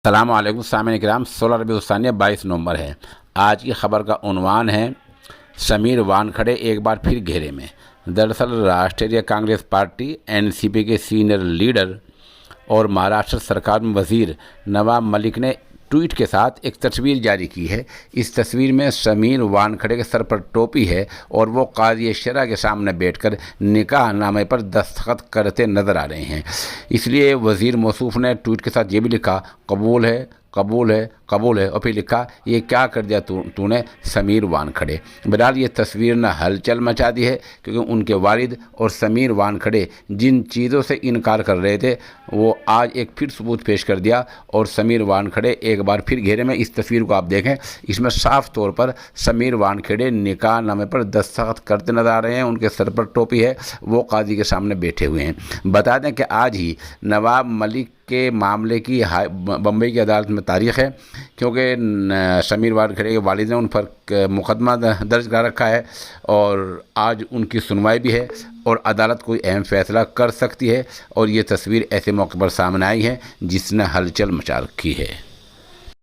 السلام علیکم سامعین کرام، 16 ربیع الثانی 22 نومبر ہے۔ آج کی خبر کا عنوان ہے سمیر وانکھڑے ایک بار پھر گھیرے میں۔ دراصل راشٹریہ کانگریس پارٹی NCP کے سینئر لیڈر اور مہاراشٹر سرکار میں وزیر نواب ملک نے ٹویٹ کے ساتھ ایک تصویر جاری کی ہے۔ اس تصویر میں سمیر وانکھڑے کے سر پر ٹوپی ہے اور وہ قاضی شرع کے سامنے بیٹھ کر نکاح نامے پر دستخط کرتے نظر آ رہے ہیں۔ اس لیے وزیر موصوف نے ٹویٹ کے ساتھ یہ بھی لکھا، قبول ہے قبول ہے قبول ہے، اور پھر لکھا، یہ کیا کر دیا تو نے سمیر وانکھڑے۔ بہرحال یہ تصویر نے ہلچل مچا دی ہے، کیونکہ ان کے والد اور سمیر وانکھڑے جن چیزوں سے انکار کر رہے تھے وہ آج ایک پھر ثبوت پیش کر دیا، اور سمیر وانکھڑے ایک بار پھر گھیرے میں۔ اس تصویر کو آپ دیکھیں، اس میں صاف طور پر سمیر وانکھڑے نکاح نامے پر دستخط کرتے نظر آ رہے ہیں، ان کے سر پر ٹوپی ہے، وہ قاضی کے سامنے بیٹھے ہوئے ہیں۔ بتا دیں کہ آج ہی نواب ملک کے معاملے کی بمبئی کی عدالت میں تاریخ ہے، کیونکہ سمیر وانکھڑے کے والد نے ان پر مقدمہ درج کرا رکھا ہے، اور آج ان کی سنوائی بھی ہے اور عدالت کوئی اہم فیصلہ کر سکتی ہے، اور یہ تصویر ایسے موقع پر سامنے آئی ہے جس نے ہلچل مچا رکھی ہے۔